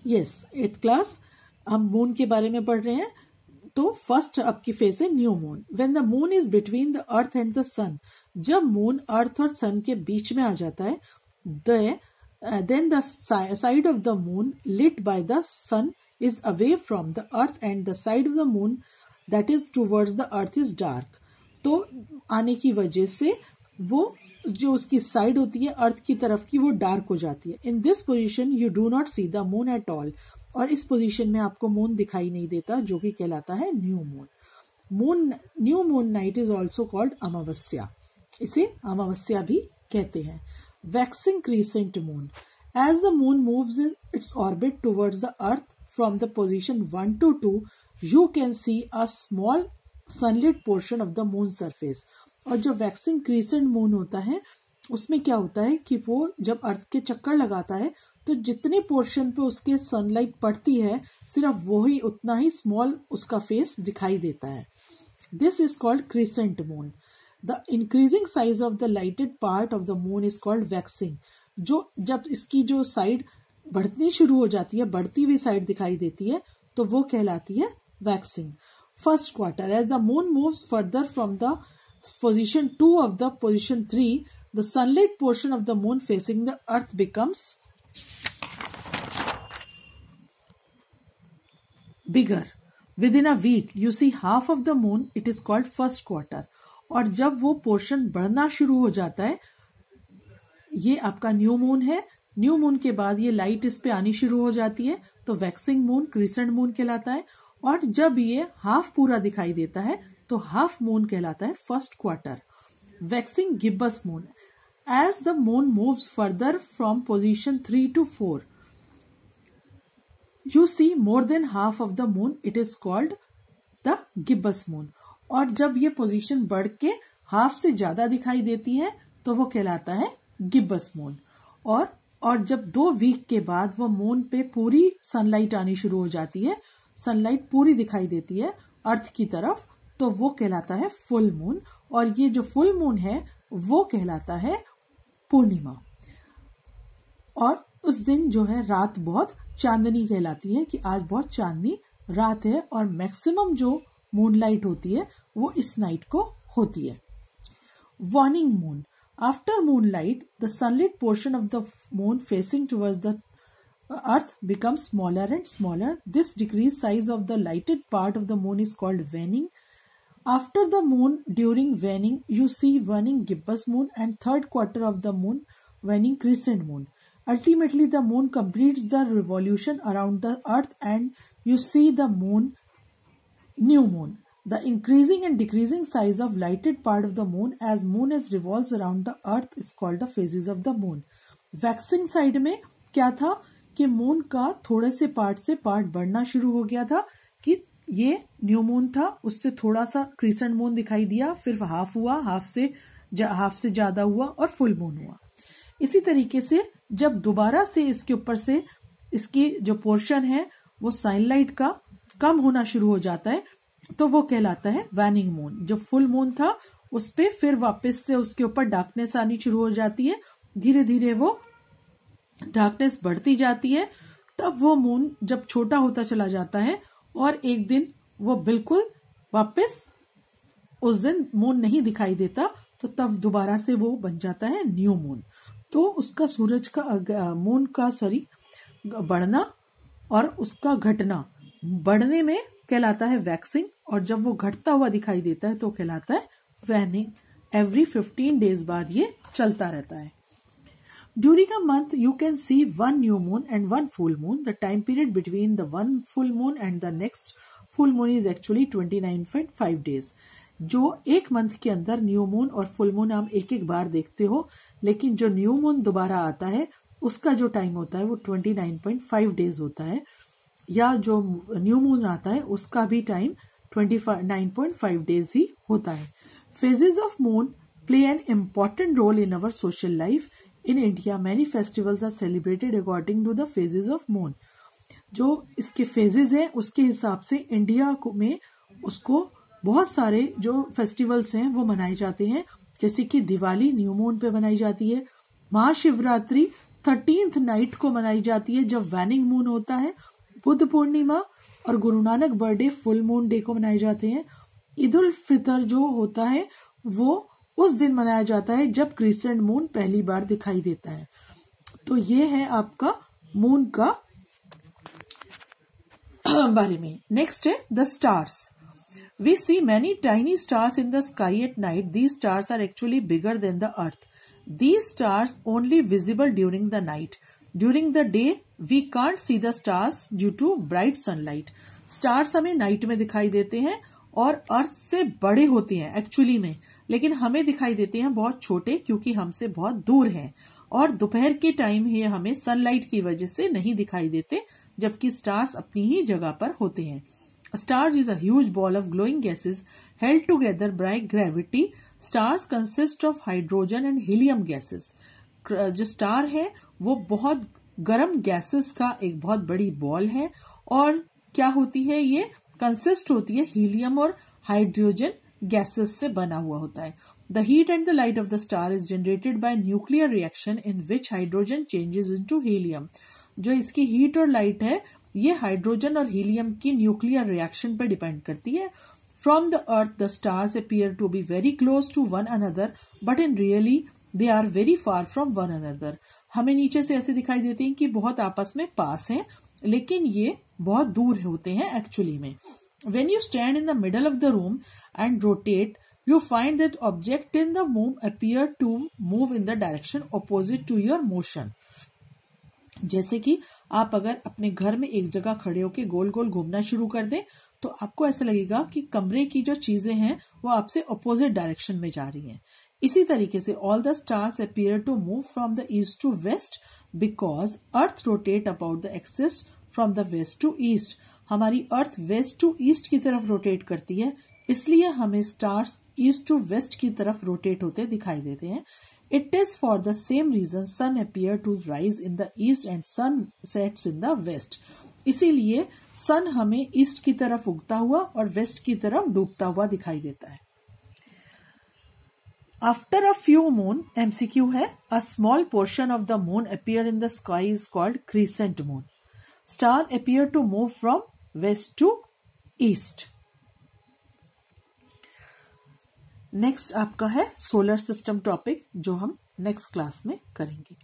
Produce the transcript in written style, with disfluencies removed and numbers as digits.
Yes, 8th class हम moon के बारे में पढ़ रहे हैं। तो फर्स्ट आपकी फेज है new moon. When the moon is between the earth and the sun, जब मून अर्थ और सन के बीच में आ जाता है, then the side of the moon lit by the sun is away from the earth and the side of the moon that is towards the earth is dark। तो आने की वजह से वो जो उसकी साइड होती है अर्थ की तरफ की वो डार्क हो जाती है। In this position you do not see the moon at all, और इस पोजिशन में आपको मून दिखाई नहीं देता, जो कि कहलाता है new moon. New moon night is also called amavasya, इसे अमावस्या भी कहते हैं। Waxing crescent moon, as the moon moves its orbit towards the earth from the position 1 to 2, you can see a small sunlit portion of the moon surface। और जो waxing crescent moon होता है उसमें क्या होता है कि वो जब अर्थ के चक्कर लगाता है तो जितने पोर्शन पे उसके सनलाइट पड़ती है सिर्फ वही उतना ही स्मॉल उसका फेस दिखाई देता है। This is called crescent moon. The increasing size of the lighted part of the moon is called waxing. जो जब इसकी जो साइड बढ़नी शुरू हो जाती है, बढ़ती हुई साइड दिखाई देती है, तो वो कहलाती है waxing. First quarter, as the moon moves further from the position 2 of the position 3, the sunlight portion of the moon facing the earth becomes bigger. Within a week you see half of the moon, it is called first quarter. और जब वो portion बढ़ना शुरू हो जाता है, ये आपका न्यू मून है। न्यू मून के बाद ये लाइट इस पे आनी शुरू हो जाती है, तो वैक्सिंग मून क्रीसेंट मून कहलाता है। और जब ये हाफ पूरा दिखाई देता है तो हाफ मून कहलाता है first quarter. Waxing gibbous moon, as the moon moves further from position 3 to 4, you see more than half of the moon, it is called the gibbous moon. और जब ये पोजीशन बढ़ के हाफ से ज्यादा दिखाई देती है तो वो कहलाता है गिब्बस मून। और जब 2 वीक के बाद वो मून पे पूरी सनलाइट आनी शुरू हो जाती है, सनलाइट पूरी दिखाई देती है अर्थ की तरफ, तो वो कहलाता है फुल मून। और ये जो फुल मून है वो कहलाता है पूर्णिमा। और उस दिन जो है रात बहुत चांदनी कहलाती है, कि आज बहुत चांदनी रात है, और मैक्सिमम जो मूनलाइट होती है वो इस नाइट को होती है। Warning moon, after moonlight the sunlit portion of the moon facing towards the earth becomes smaller and smaller. This decreased size of the lighted part of the moon is called waning. After the moon, during waning you see waning gibbous moon, and third quarter of the moon waning crescent moon. Ultimately the moon completes the revolution around the earth and you see the moon, new moon. The increasing and decreasing size of lighted part of the moon as moon as revolves around the earth is called the phases of the moon. Waxing side में क्या था कि moon का थोड़े से part बढ़ना शुरू हो गया था, कि ये न्यू मून था, उससे थोड़ा सा क्रीसेंट मून दिखाई दिया, फिर हाफ हुआ, हाफ से ज्यादा हुआ और फुल मून हुआ। इसी तरीके से जब दोबारा से इसके ऊपर से इसकी जो पोर्शन है वो सनलाइट का कम होना शुरू हो जाता है, तो वो कहलाता है वैनिंग मून। जो फुल मून था उस पे फिर वापस से उसके ऊपर डार्कनेस आनी शुरू हो जाती है, धीरे धीरे वो डार्कनेस बढ़ती जाती है। तब वो मून जब छोटा होता चला जाता है और एक दिन वो बिल्कुल वापस उस दिन मून नहीं दिखाई देता, तो तब दोबारा से वो बन जाता है न्यू मून। तो उसका सूरज का मून का बढ़ना और उसका घटना, बढ़ने में कहलाता है वैक्सिंग, और जब वो घटता हुआ दिखाई देता है तो कहलाता है वैनिंग। एवरी 15 डेज बाद ये चलता रहता है। During a month you can see 1 new moon and 1 full moon. The time period between the 1 full moon and the next full moon is actually 29.5 days. जो एक मंथ के अंदर न्यू मून और फुल मून आप एक एक बार देखते हो, लेकिन जो न्यू मून दोबारा आता है उसका जो टाइम होता है वो 29.5 डेज होता है, या जो न्यू मून आता है उसका भी टाइम 29.5 डेज ही होता है। Phases of moon play an important role in our social life. In India many festivals are celebrated according to the phases of moon. जो इसके फेजेस हैं उसके हिसाब से इंडिया में उसको बहुत सारे जो फेस्टिवल्स हैं वो मनाए जाते हैं, जैसे कि दिवाली न्यू मून पे मनाई जाती है, महाशिवरात्रि 13th नाइट को मनाई जाती है जब वैनिंग मून होता है। बुद्ध पूर्णिमा और Guru Nanak birthday full moon day को मनाए जाते हैं। ईद उल फितर जो होता है वो उस दिन मनाया जाता है जब क्रिसेंट मून पहली बार दिखाई देता है। तो ये है आपका मून का बारे में। नेक्स्ट है the stars. We see many tiny stars in the sky at night. These stars are actually bigger than the earth. These stars only visible during the night. During the day, we can't see the stars due to bright sunlight. Stars हमें night में दिखाई देते हैं और अर्थ से बड़े होते हैं एक्चुअली में, लेकिन हमें दिखाई देते हैं बहुत छोटे क्योंकि हमसे बहुत दूर हैं। और दोपहर के टाइम ये हमें सनलाइट की वजह से नहीं दिखाई देते, जबकि स्टार्स अपनी ही जगह पर होते हैं। Stars is a huge ball of glowing gases held together by gravity. Stars consist of hydrogen and helium gases. जो स्टार है वो बहुत गर्म गैसेस का एक बहुत बड़ी बॉल है और क्या होती है, ये कंसिस्ट होती है हीलियम और हाइड्रोजन गैसेस से बना हुआ होता है। The heat and the light of the star is generated by nuclear reaction in which hydrogen changes into helium. जो इसकी हीट और लाइट है ये हाइड्रोजन और हीलियम की न्यूक्लियर रिएक्शन पर डिपेंड करती है। From the earth the stars appear to be very close to one another but in really they are very far from one another. हमें नीचे से ऐसे दिखाई देते हैं कि बहुत आपस में पास हैं, लेकिन ये बहुत दूर होते हैं एक्चुअली में। When you stand in the middle of the room and rotate, you find that object in the room appear to move in the direction opposite to your motion. जैसे कि आप अगर अपने घर में एक जगह खड़े होकर गोल गोल घूमना शुरू कर दें तो आपको ऐसा लगेगा कि कमरे की जो चीजें हैं वो आपसे अपोजिट डायरेक्शन में जा रही हैं। इसी तरीके से all the stars appear to move from the east to west because earth rotate about the axis from the west to east. हमारी अर्थ वेस्ट टू ईस्ट की तरफ रोटेट करती है, इसलिए हमें स्टार्स ईस्ट टू वेस्ट की तरफ rotate होते दिखाई देते हैं। It is for the same reason sun appear to rise in the east and sun sets in the west. इसीलिए सन हमें ईस्ट की तरफ उगता हुआ और वेस्ट की तरफ डूबता हुआ दिखाई देता है। After a few moon, MCQ है, a small portion of the moon appear in the sky is called crescent moon. Star appear to move from west to east. Next आपका है सोलर सिस्टम टॉपिक जो हम next class में करेंगे।